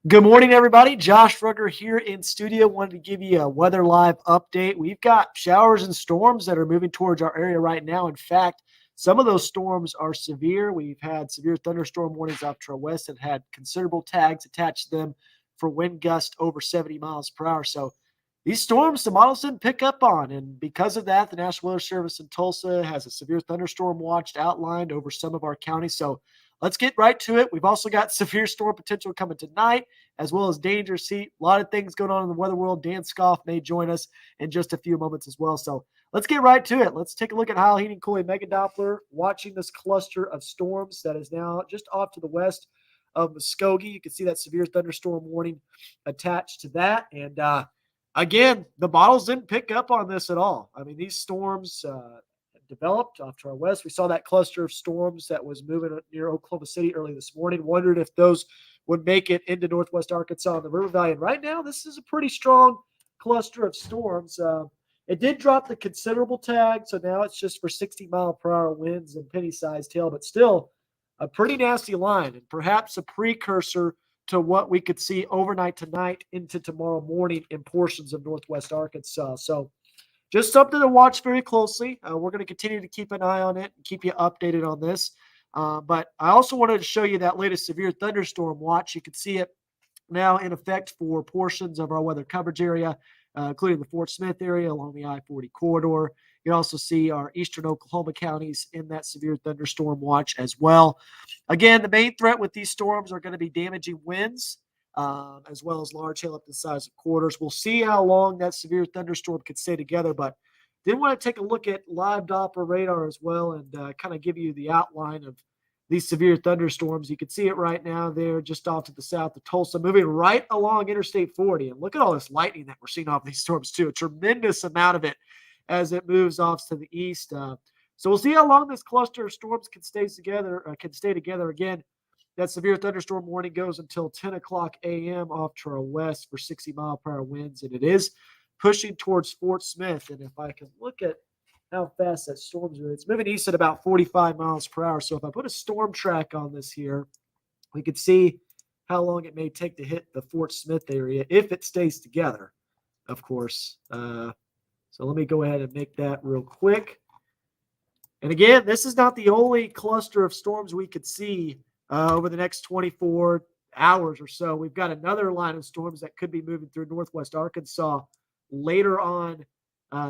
Good morning, everybody. Josh Rugger here in studio. Wanted to give you a weather live update. We've got showers and storms that are moving towards our area right now. In fact, some of those storms are severe. We've had severe thunderstorm warnings off to our west that had considerable tags attached to them for wind gust over 70 miles per hour. So these storms, the models didn't pick up on. And because of that, the National Weather Service in Tulsa has a severe thunderstorm watch outlined over some of our counties. So let's get right to it. We've also got severe storm potential coming tonight, as well as danger seat. A lot of things going on in the weather world. Dan Scoff may join us in just a few moments as well. So let's get right to it. Let's take a look at Heil Heating Cooling Mega Doppler, watching this cluster of storms that is now just off to the west of Muskogee. You can see that severe thunderstorm warning attached to that. And again, the models didn't pick up on this at all. I mean, these storms developed off to our west. We saw that cluster of storms that was moving near Oklahoma City early this morning. Wondered if those would make it into northwest Arkansas and the River Valley. And right now, this is a pretty strong cluster of storms. It did drop the considerable tag, so now it's just for 60-mile-per-hour winds and penny-sized hail, but still a pretty nasty line and perhaps a precursor to what we could see overnight tonight into tomorrow morning in portions of northwest Arkansas. So just something to watch very closely. We're going to continue to keep an eye on it and keep you updated on this. But I also wanted to show you that latest severe thunderstorm watch. You can see it now in effect for portions of our weather coverage area, including the Fort Smith area along the I-40 corridor. You also see our eastern Oklahoma counties in that severe thunderstorm watch as well. Again, the main threat with these storms are going to be damaging winds, as well as large hail up to the size of quarters. We'll see how long that severe thunderstorm can stay together, but did want to take a look at live Doppler radar as well and kind of give you the outline of these severe thunderstorms. You can see it right now there just off to the south of Tulsa, moving right along Interstate 40. And look at all this lightning that we're seeing off these storms too, a tremendous amount of it as it moves off to the east. So we'll see how long this cluster of storms can stay together. Again. That severe thunderstorm warning goes until 10 o'clock a.m. off to our west for 60-mile-per-hour winds, and it is pushing towards Fort Smith. And if I can look at how fast that storm's moving, it's moving east at about 45 miles per hour. So if I put a storm track on this here, we could see how long it may take to hit the Fort Smith area if it stays together, of course. So let me go ahead and make that real quick. And again, this is not the only cluster of storms we could see over the next 24 hours or so. We've got another line of storms that could be moving through northwest Arkansas later on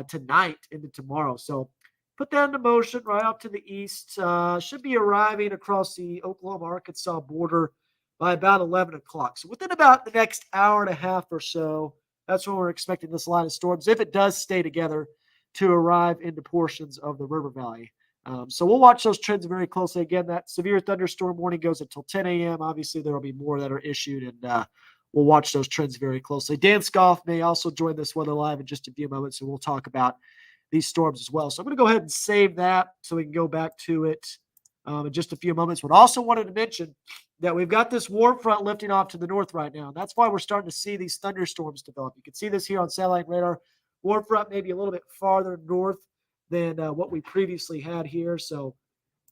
tonight into tomorrow. So put that into motion right off to the east. Should be arriving across the Oklahoma-Arkansas border by about 11 o'clock. So within about the next hour and a half or so, that's when we're expecting this line of storms, if it does stay together, to arrive into portions of the River Valley. So we'll watch those trends very closely. Again, that severe thunderstorm warning goes until 10 a.m. Obviously, there will be more that are issued, and we'll watch those trends very closely. Dan Scoff may also join this weather live in just a few moments, and we'll talk about these storms as well. So I'm going to go ahead and save that so we can go back to it in just a few moments. But also wanted to mention that we've got this warm front lifting off to the north right now, and that's why we're starting to see these thunderstorms develop. You can see this here on satellite radar. Warm front maybe a little bit farther north than what we previously had here. So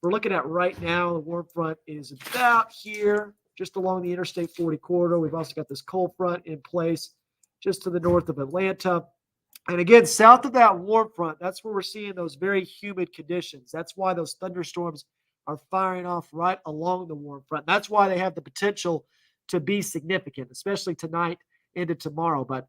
we're looking at right now, the warm front is about here, just along the Interstate 40 corridor. We've also got this cold front in place just to the north of Atlanta. And again, south of that warm front, that's where we're seeing those very humid conditions. That's why those thunderstorms are firing off right along the warm front. That's why they have the potential to be significant, especially tonight into tomorrow. But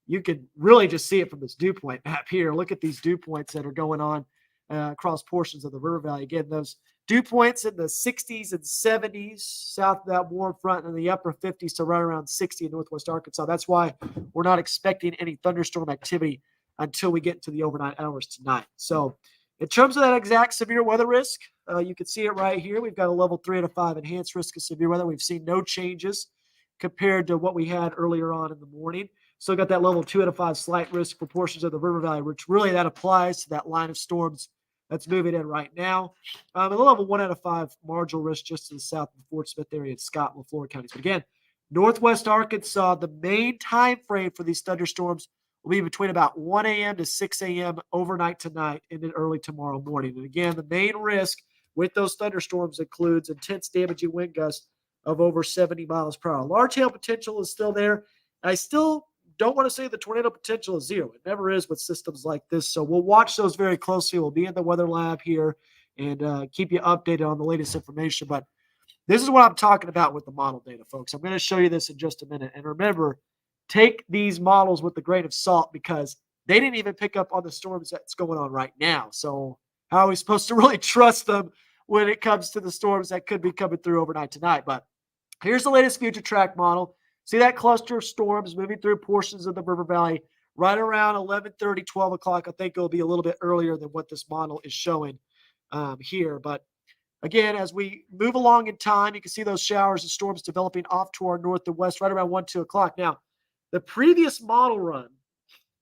you can really just see it from this dew point map here. Look at these dew points that are going on across portions of the River Valley. Again, those dew points in the 60s and 70s south of that warm front, and the upper 50s to right around 60 in northwest Arkansas. That's why we're not expecting any thunderstorm activity until we get into the overnight hours tonight. So in terms of that exact severe weather risk, you can see it right here. We've got a level 3 out of 5 enhanced risk of severe weather. We've seen no changes compared to what we had earlier on in the morning. Still got that level 2 out of 5 slight risk for portions of the River Valley, which really that applies to that line of storms that's moving in right now. And the level 1 out of 5 marginal risk just to the south of the Fort Smith area in Scott and LaFleur counties. But again, northwest Arkansas, the main time frame for these thunderstorms will be between about 1 a.m. to 6 a.m. overnight tonight and then early tomorrow morning. And again, the main risk with those thunderstorms includes intense damaging wind gusts of over 70 miles per hour. Large hail potential is still there. I still don't want to say the tornado potential is zero. It never is with systems like this. So we'll watch those very closely. We'll be in the weather lab here and keep you updated on the latest information. But this is what I'm talking about with the model data, folks. I'm going to show you this in just a minute. And remember, take these models with a grain of salt because they didn't even pick up on the storms that's going on right now. So how are we supposed to really trust them when it comes to the storms that could be coming through overnight tonight? But here's the latest future track model. See that cluster of storms moving through portions of the river valley right around 11:30, 12 o'clock. I think it'll be a little bit earlier than what this model is showing here. But again, as we move along in time, you can see those showers and storms developing off to our north and west right around 1, 2 o'clock. Now, the previous model run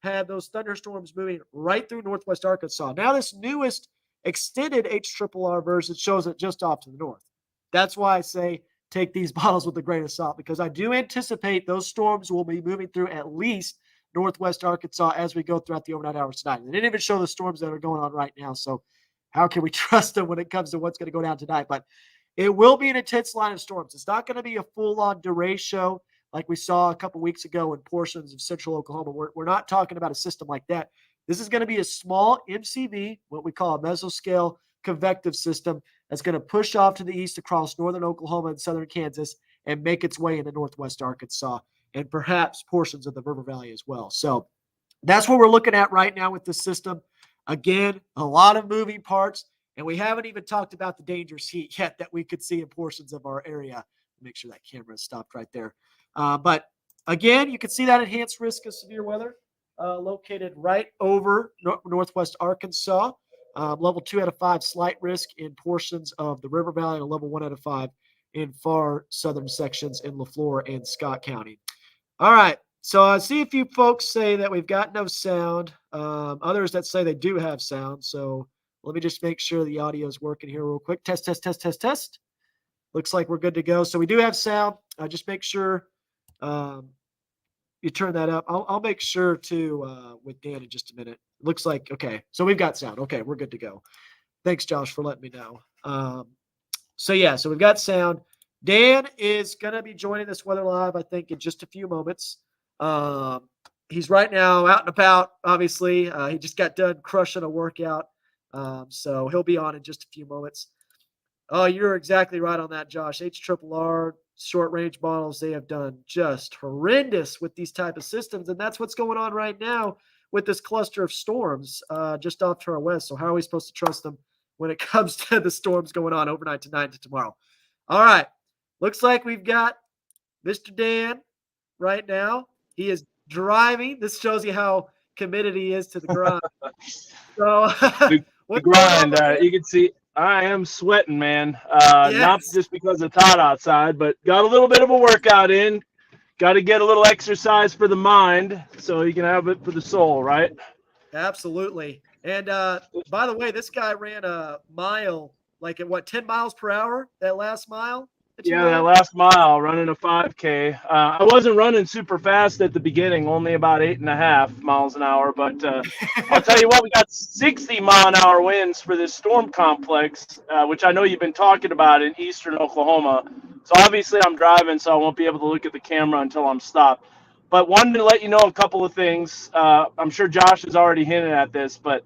had those thunderstorms moving right through northwest Arkansas. Now, this newest extended HRRR version shows it just off to the north. That's why I say take these models with a grain of salt, because I do anticipate those storms will be moving through at least northwest Arkansas as we go throughout the overnight hours tonight. They didn't even show the storms that are going on right now. So how can we trust them when it comes to what's going to go down tonight? But it will be an intense line of storms. It's not going to be a full-on derecho like we saw a couple weeks ago in portions of central Oklahoma. We're not talking about a system like that. This is going to be a small MCV, what we call a mesoscale convective system, that's going to push off to the east across northern Oklahoma and southern Kansas and make its way into northwest Arkansas and perhaps portions of the River Valley as well. So that's what we're looking at right now with this system. Again, a lot of moving parts, and we haven't even talked about the dangerous heat yet that we could see in portions of our area. Make sure that camera is stopped right there. But again, you can see that enhanced risk of severe weather located right over northwest Arkansas. Level 2 out of 5 slight risk in portions of the River Valley, and a level 1 out of 5 in far southern sections in LaFleur and Scott County. All right. So I see a few folks say that we've got no sound. Others that say they do have sound. So let me just make sure the audio is working here real quick. Test, test, test, test, test. Looks like we're good to go. So we do have sound. Just make sure you turn that up. I'll make sure to with Dan in just a minute. Looks like, okay. So we've got sound. Okay, we're good to go. Thanks, Josh, for letting me know. So we've got sound. Dan is going to be joining this Weather Live, I think, in just a few moments. He's right now out and about, obviously. He just got done crushing a workout. So he'll be on in just a few moments. Oh, you're exactly right on that, Josh. HRRR short-range models, they have done just horrendous with these type of systems, and that's what's going on right now with this cluster of storms just off to our west. So how are we supposed to trust them when it comes to the storms going on overnight tonight to tomorrow? All right. Looks like we've got Mr. Dan right now. He is driving. This shows you how committed he is to the grind. So the grind, you can see I am sweating, man. Yes. Not just because it's hot outside, but got a little bit of a workout in. Got to get a little exercise for the mind so you can have it for the soul, right? Absolutely. And by the way, this guy ran a mile, like at 10 miles per hour, that last mile? That last mile, running a 5K. I wasn't running super fast at the beginning, only about 8.5 miles an hour. But I'll tell you what, we got 60-mile-an-hour winds for this storm complex, which I know you've been talking about in eastern Oklahoma. So obviously I'm driving, so I won't be able to look at the camera until I'm stopped. But wanted to let you know a couple of things. I'm sure Josh has already hinted at this, but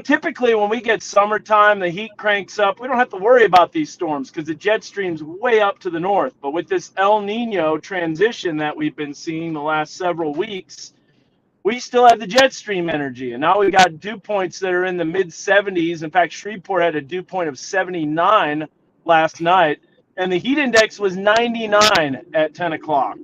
typically when we get summertime, the heat cranks up. We don't have to worry about these storms because the jet stream's way up to the north. But with this El Nino transition that we've been seeing the last several weeks, we still have the jet stream energy. And now we got dew points that are in the mid-70s. In fact, Shreveport had a dew point of 79 last night, and the heat index was 99 at 10 o'clock.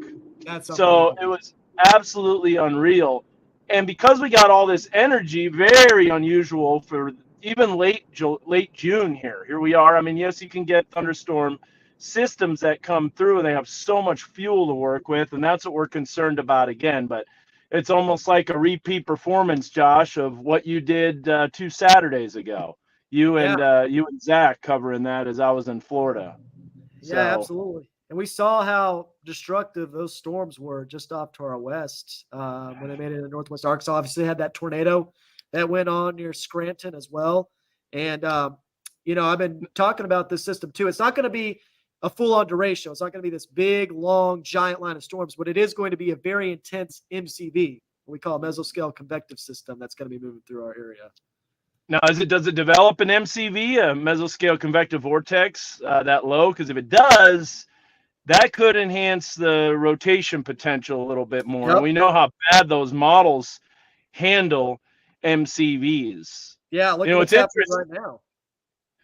So it was absolutely unreal. And because we got all this energy, very unusual for even late June here. Here we are. I mean, yes, you can get thunderstorm systems that come through, and they have so much fuel to work with, and that's what we're concerned about again. But it's almost like a repeat performance, Josh, of what you did 2 Saturdays ago. You and Zach covering that as I was in Florida. Yeah, absolutely. And we saw how destructive those storms were just off to our west when they made it in northwest Arkansas. Obviously, they had that tornado that went on near Scranton as well. And, I've been talking about this system too. It's not going to be a full-on derecho. It's not going to be this big, long, giant line of storms, but it is going to be a very intense MCV, what we call a mesoscale convective system, that's going to be moving through our area. Now, does it develop an MCV, a mesoscale convective vortex, that low? Because if it does, that could enhance the rotation potential a little bit more. Yep. And we know how bad those models handle MCVs. Yeah, look You know, at what's it's happening interesting. right now.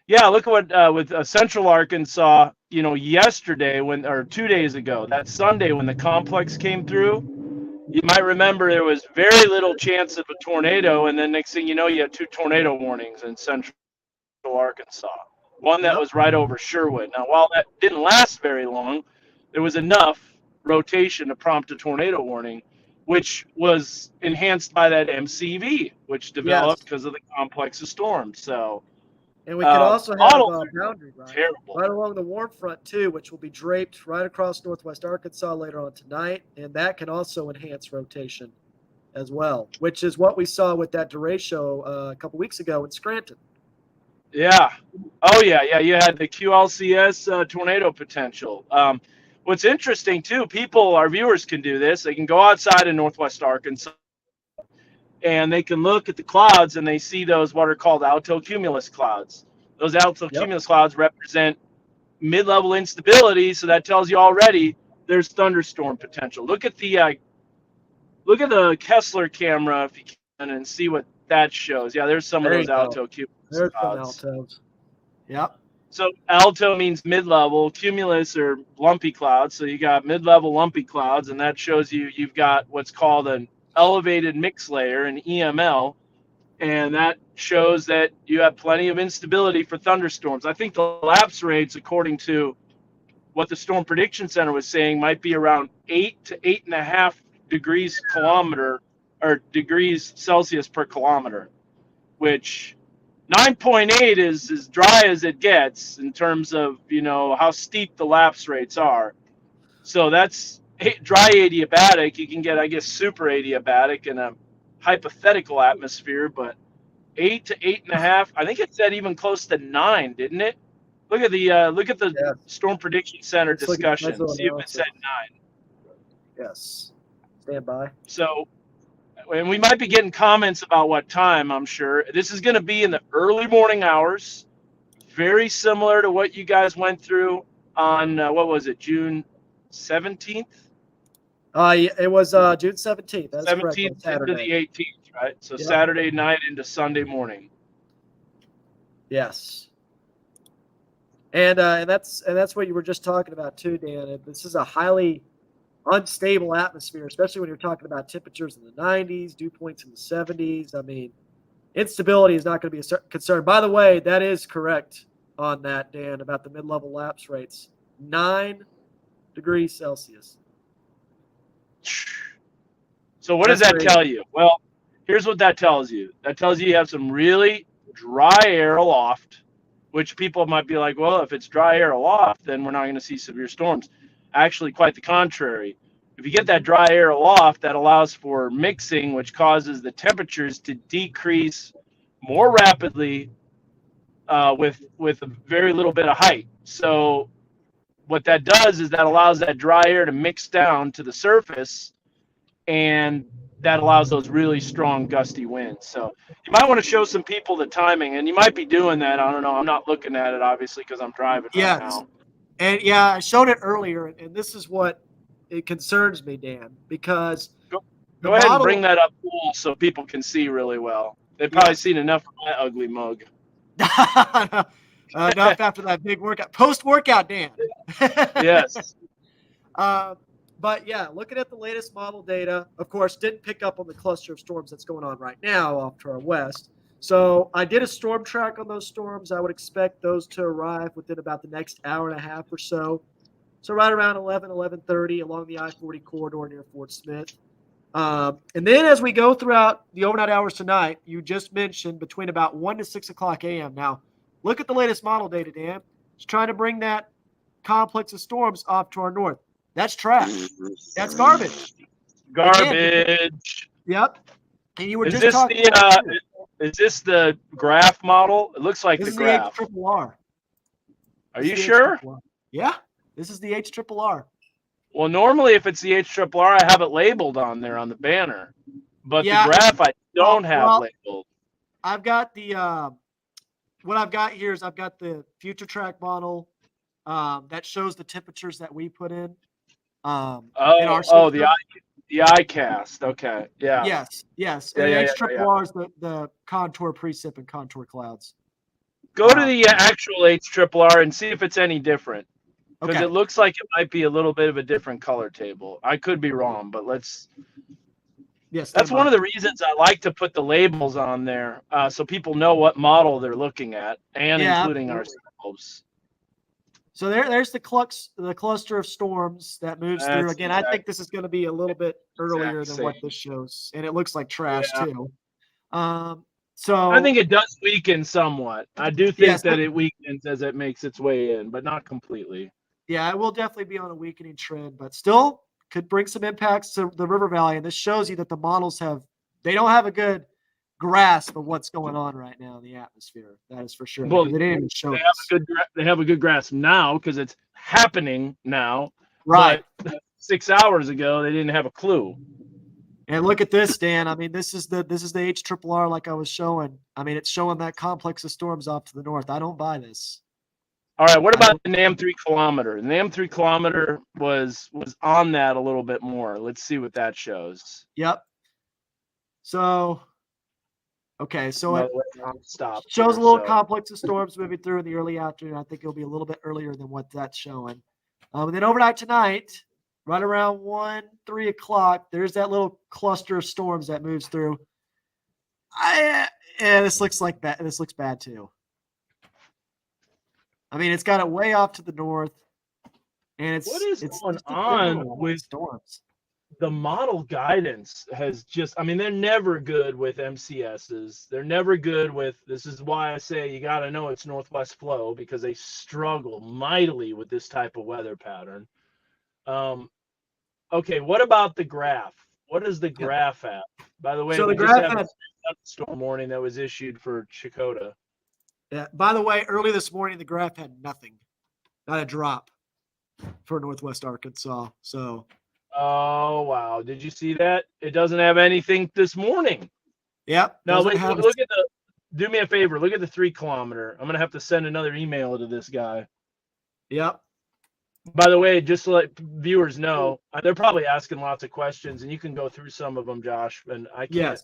Yeah, look at what with Central Arkansas, you know, yesterday or 2 days ago, that Sunday when the complex came through, you might remember there was very little chance of a tornado, and then next thing you know, you had 2 tornado warnings in Central Arkansas. One that Yep. was right over Sherwood. Now, while that didn't last very long, there was enough rotation to prompt a tornado warning, which was enhanced by that MCV, which developed because of the complex of storms. So, and we could also have models a boundary terrible. right along the warm front too, which will be draped right across northwest Arkansas later on tonight, and that can also enhance rotation as well, which is what we saw with that derecho a couple weeks ago in Scranton. Yeah. Oh, yeah. You had the QLCS tornado potential. What's interesting, too, our viewers can do this. They can go outside in northwest Arkansas, and they can look at the clouds, and they see those what are called altocumulus clouds. Those altocumulus clouds represent mid-level instability, so that tells you already there's thunderstorm potential. Look at the Kessler camera if you can and see what that shows. Yeah, there's some of those altocumulus There's clouds. some altos. Yep. So alto means mid-level, cumulus are lumpy clouds. So you got mid-level lumpy clouds, and that shows you've got what's called an elevated mix layer, an EML, and that shows that you have plenty of instability for thunderstorms. I think the lapse rates, according to what the Storm Prediction Center was saying, might be around 8 to 8.5 degrees Celsius per kilometer, which 9.8 is as dry as it gets in terms of, you know, how steep the lapse rates are. So that's dry adiabatic. You can get, I guess, super adiabatic in a hypothetical atmosphere, but 8 to 8.5. I think it said even close to 9, didn't it? Look at the Storm Prediction Center discussion. See if it said 9. Yes. Stand by. So, and we might be getting comments about what time, I'm sure. This is going to be in the early morning hours, very similar to what you guys went through on, what was it, June 17th? It was June 17th. That's 17th correct, into the 18th, right? So Saturday night into Sunday morning. Yes. And that's what you were just talking about too, Dan. This is a highly unstable atmosphere, especially when you're talking about temperatures in the 90s, dew points in the 70s. I mean, instability is not going to be a concern. By the way, that is correct on that, Dan, about the mid-level lapse rates. 9 degrees Celsius. So what does that tell you? Well, here's what that tells you. That tells you have some really dry air aloft, which people might be like, well, if it's dry air aloft, then we're not going to see severe storms. Actually, quite the contrary. If you get that dry air aloft, that allows for mixing, which causes the temperatures to decrease more rapidly with a very little bit of height. So what that does is that allows that dry air to mix down to the surface, and that allows those really strong gusty winds. So you might want to show some people the timing, and you might be doing that. I don't know. I'm not looking at it, obviously, because I'm driving right now. And I showed it earlier, and this is what it concerns me, Dan, because go ahead and bring that up full so people can see really well. They've probably seen enough of my ugly mug. Enough after that big workout. Post-workout, Dan. Yes. But yeah, looking at the latest model data, of course, didn't pick up on the cluster of storms that's going on right now off to our west. So I did a storm track on those storms. I would expect those to arrive within about the next hour and a half or so. So right around 11:30 along the I-40 corridor near Fort Smith. And then as we go throughout the overnight hours tonight, you just mentioned between about 1 to 6 o'clock a.m. Now, look at the latest model data, Dan. It's trying to bring that complex of storms off to our north. That's trash. That's garbage. Garbage. Yep. And you were is just this talking is this the graph model? It looks like this the is graph. The HRRR. Are you sure? Yeah. This is the HRRR. Well, normally if it's the HRRR, I have it labeled on there on the banner, but Yeah, the graph I don't have well, labeled. I've got the what I've got here is I've got the Future Track model that shows the temperatures that we put in our system. The iCast. Okay, yeah, Yes, yes. yeah, And the yeah, yeah, yeah. HRRR is the contour precip and contour clouds. Go to the actual HRRR and see if it's any different, because Okay. it looks like it might be a little bit of a different color table. I could be wrong, but let's. Yes, That's one of the reasons I like to put the labels on there, so people know what model they're looking at, and including ourselves. So there's the cluster of storms that moves through. Again, I think this is going to be a little bit earlier than what this shows, and it looks like trash too. So I think it does weaken somewhat. I do think that it weakens as it makes its way in, but not completely. Yeah, it will definitely be on a weakening trend, but still could bring some impacts to the river valley. And this shows you that the models they don't have a good grasp of what's going on right now in the atmosphere. That is for sure. Well, they didn't even show they have a good grasp now because it's happening now. Right. But 6 hours ago, they didn't have a clue. And look at this, Dan. I mean, this is the HRRR like I was showing. I mean, it's showing that complex of storms off to the north. I don't buy this. All right, what about the NAM 3 kilometer? The NAM 3 kilometer was on that a little bit more. Let's see what that shows. Yep. So, okay, so it shows a little complex of storms moving through in the early afternoon. I think it'll be a little bit earlier than what that's showing. And then overnight tonight, right around 3 o'clock, there's that little cluster of storms that moves through. This looks like bad. This looks bad too. I mean, it's got it way off to the north, and what is going on with storms? The model guidance has just, I mean, they're never good with MCSs. They're never good with, this is why I say you got to know it's northwest flow, because they struggle mightily with this type of weather pattern. Okay, what about the graph? What does the graph have? By the way, so we the just graph had a storm warning that was issued for Chakota. Yeah. By the way, early this morning, the graph had nothing, not a drop for Northwest Arkansas. So. Oh, wow. Did you see that? It doesn't have anything this morning. Yep. Now, look at do me a favor. Look at the 3 kilometer. I'm going to have to send another email to this guy. Yep. By the way, just to let viewers know, they're probably asking lots of questions, and you can go through some of them, Josh. And I can't,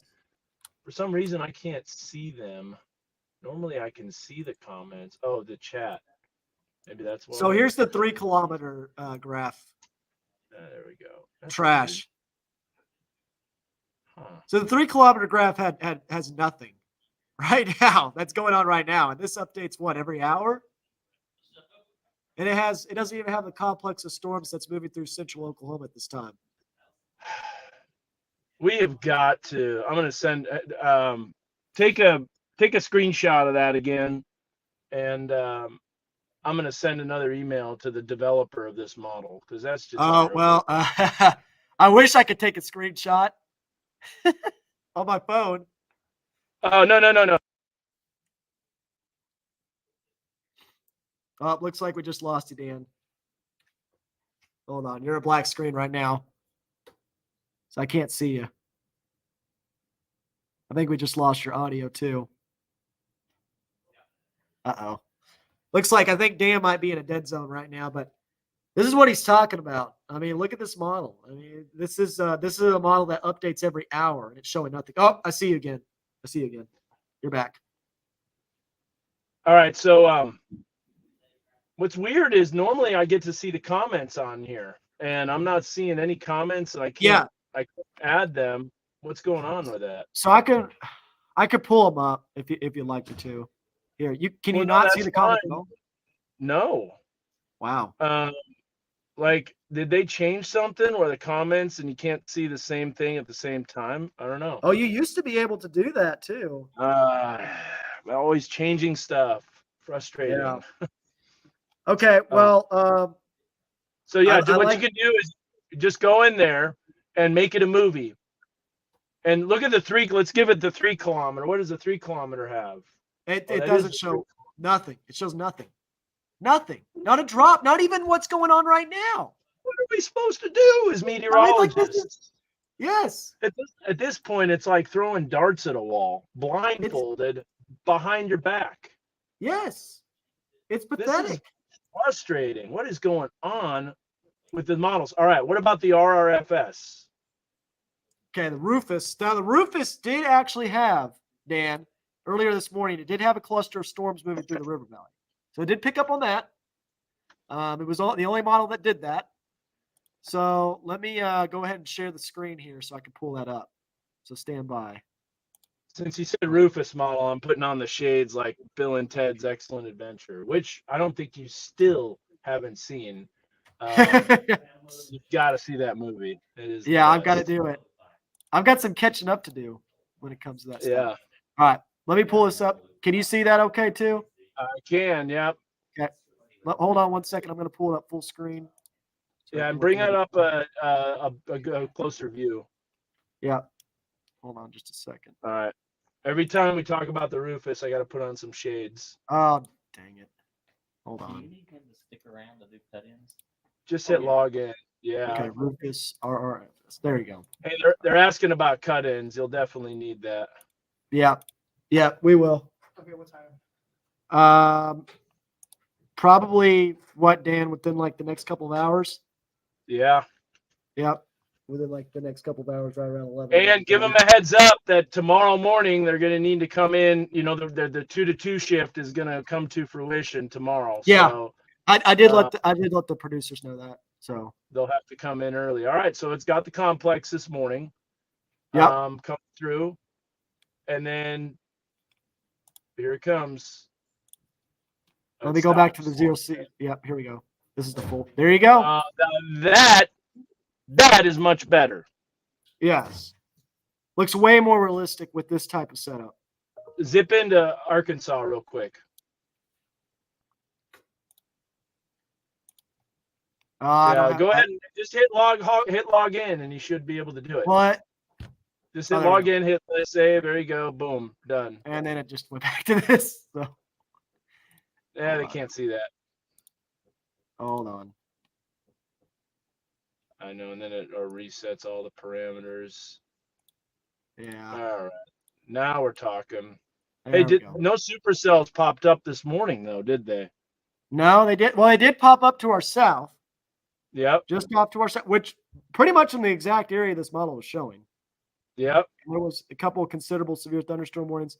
for some reason, I can't see them. Normally, I can see the comments. Oh, the chat. Maybe that's why. So here's the 3 kilometer graph. There we go. That's trash. So the 3 kilometer graph has nothing right now. That's going on right now, and this updates every hour. And it doesn't even have the complex of storms that's moving through central Oklahoma at this time. We have got to. I'm going to send take a screenshot of that again, and I'm going to send another email to the developer of this model, because that's just. Oh well, I wish I could take a screenshot on my phone. Oh no. Oh, it looks like we just lost you, Dan. Hold on. You're a black screen right now, so I can't see you. I think we just lost your audio too. Uh-oh. Looks like I think Dan might be in a dead zone right now, but this is what he's talking about. I mean, look at this model. I mean, this is a model that updates every hour, and it's showing nothing. Oh, I see you again. You're back. All right, so what's weird is normally I get to see the comments on here, and I'm not seeing any comments, and I can't add them. What's going on with that? So I could pull them up if you'd like me to. Here, can you not see the comments at all? No. Wow. Like, did they change something where the comments and you can't see the same thing at the same time? I don't know. Oh, you used to be able to do that too. Always changing stuff. Frustrating. Yeah. Okay, well, so yeah, what you can do is just go in there and make it a movie. And look at the 3. Let's give it the 3 kilometer. What does the 3 kilometer have? It doesn't show nothing. It shows nothing. Nothing. Not a drop. Not even what's going on right now. What are we supposed to do as I mean, meteorologists? yes. At this point, it's like throwing darts at a wall, It's blindfolded behind your back. yes. It's This is pathetic. frustrating. What is going on with the models? All right, what about the RRFS? Okay, the Rufus. Now the Rufus did actually have, Dan, earlier this morning, it did have a cluster of storms moving through the river valley. So it did pick up on that. It was the only model that did that. So let me go ahead and share the screen here so I can pull that up. So stand by. Since you said Rufus model, I'm putting on the shades like Bill and Ted's Excellent Adventure, which I don't think you still haven't seen. You've got to see that movie. It is. Yeah, I've got to do it. I've got some catching up to do when it comes to that stuff. Yeah. All right, let me pull this up. Can you see that okay too? I can. Yep. Okay. Hold on one second. I'm going to pull it up full screen. Yeah, and bring it up a closer view. Yeah. Hold on just a second. All right. Every time we talk about the Rufus, I got to put on some shades. Oh, dang it. Hold on. Do you need him to stick around to do cut-ins? Just hit log in. Yeah. Okay, Rufus RRFS. There you go. Hey, they're asking about cut-ins. You'll definitely need that. Yeah. Yeah, we will. Okay, what time? Probably what, Dan, within like the next couple of hours? Yeah. Yep. Within like the next couple of hours, right around 11. And give them a heads up that tomorrow morning they're going to need to come in. You know, the 2 to 2 shift is going to come to fruition tomorrow. Yeah. So I did let the producers know that. So they'll have to come in early. All right. So it's got the complex this morning. Yep. Come through. And then here it comes. let me go back to the 0C. Yep, here we go. This is the full. There you go. That is much better. Yes. Looks way more realistic with this type of setup. Zip into Arkansas real quick. Go ahead and just hit log in, and you should be able to do it. What? Just hit log in, hit save. There you go. Boom, done. And then it just went back to this. So. Yeah, they can't see that. Hold on. I know, and then it resets all the parameters. Yeah. All right, now we're talking. There Hey, no supercells popped up this morning though, did they? No, they did. Well, they did pop up to our south. Yep. Just off to our south, which pretty much in the exact area this model was showing. Yep. There was a couple of considerable severe thunderstorm warnings.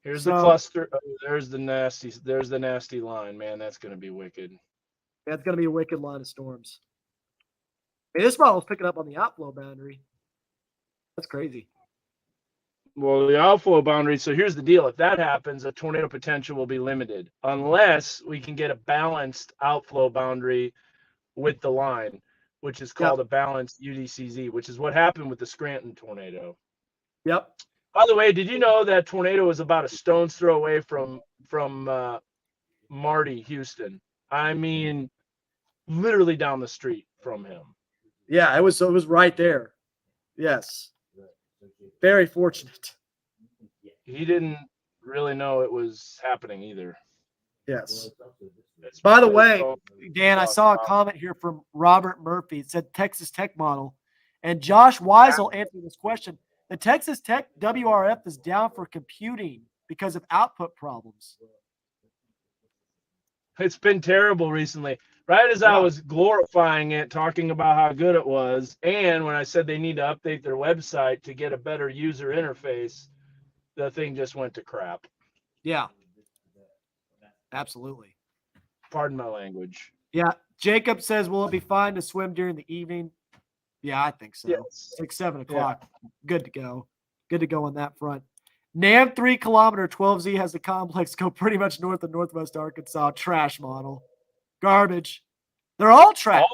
Here's the cluster. Oh, there's the nasty line, man. That's going to be wicked. That's going to be a wicked line of storms. Hey, this model's picking up on the outflow boundary. That's crazy. Well, the outflow boundary. So here's the deal. If that happens, the tornado potential will be limited unless we can get a balanced outflow boundary with the line, which is called a balanced UDCZ, which is what happened with the Scranton tornado. Yep. By the way, did you know that tornado was about a stone's throw away from Marty Houston? I mean, literally down the street from him. Yeah, it was right there. Yes. Very fortunate. He didn't really know it was happening either. Yes. By the way, Dan, I saw a comment here from Robert Murphy. It said Texas Tech model. And Josh Weisel answered this question. The Texas Tech WRF is down for computing because of output problems. It's been terrible recently. Right as I was glorifying it, talking about how good it was, and when I said they need to update their website to get a better user interface, the thing just went to crap. Yeah. Absolutely. Pardon my language. Yeah. Jacob says, will it be fine to swim during the evening? Yeah, I think so. Yes. 6, 7 o'clock. Yeah. Good to go. Good to go on that front. NAM 3 kilometer 12Z has the complex go pretty much north of Northwest Arkansas. Trash model. Garbage. They're all trash.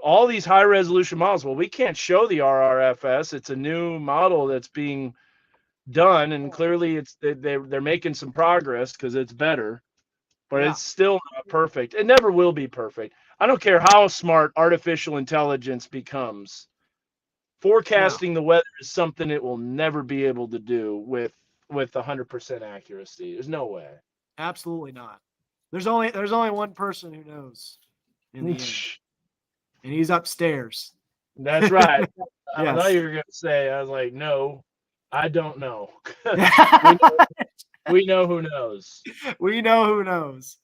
All these high resolution models. Well, we can't show the RRFS. It's a new model that's being done, and clearly they're making some progress because it's better, but it's still not perfect. It never will be perfect. I don't care how smart artificial intelligence becomes. Forecasting the weather is something it will never be able to do with 100% accuracy. There's no way. Absolutely not. There's only one person who knows in the end, and he's upstairs. That's right. I know Yes. you were going to say. I was like, no, I don't know. we We know who knows. know who knows.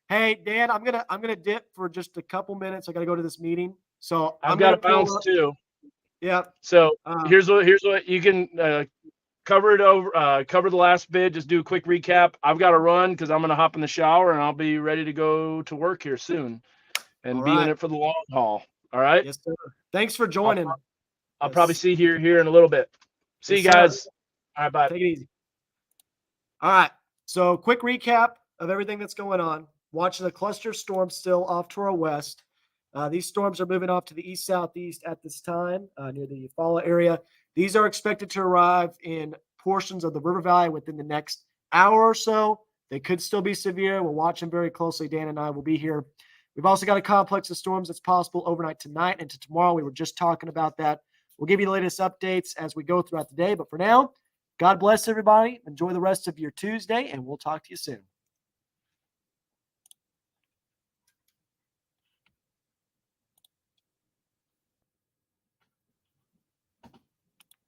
Hey, Dan, I'm gonna dip for just a couple minutes. I gotta go to this meeting. So I've I'm got gonna to bounce pull up. too. Yeah. So Uh, here's what you can cover it over. Cover the last bit. Just do a quick recap. I've got to run because I'm going to hop in the shower and I'll be ready to go to work here soon, and All be in right. it for the long haul. All right. Yes, sir. Thanks for joining. I'll Yes. probably see you here in a little bit. See Yes, you sir. guys. All right. Bye. Take it easy. All right. So quick recap of everything that's going on. Watching the cluster storms still off to our west. These storms are moving off to the east southeast at this time near the Eufaula area. These are expected to arrive in portions of the river valley within the next hour or so. They could still be severe. We'll watch them very closely. Dan and I will be here. We've also got a complex of storms that's possible overnight tonight and to tomorrow. We were just talking about that. We'll give you the latest updates as we go throughout the day. But for now, God bless everybody. Enjoy the rest of your Tuesday, and we'll talk to you soon.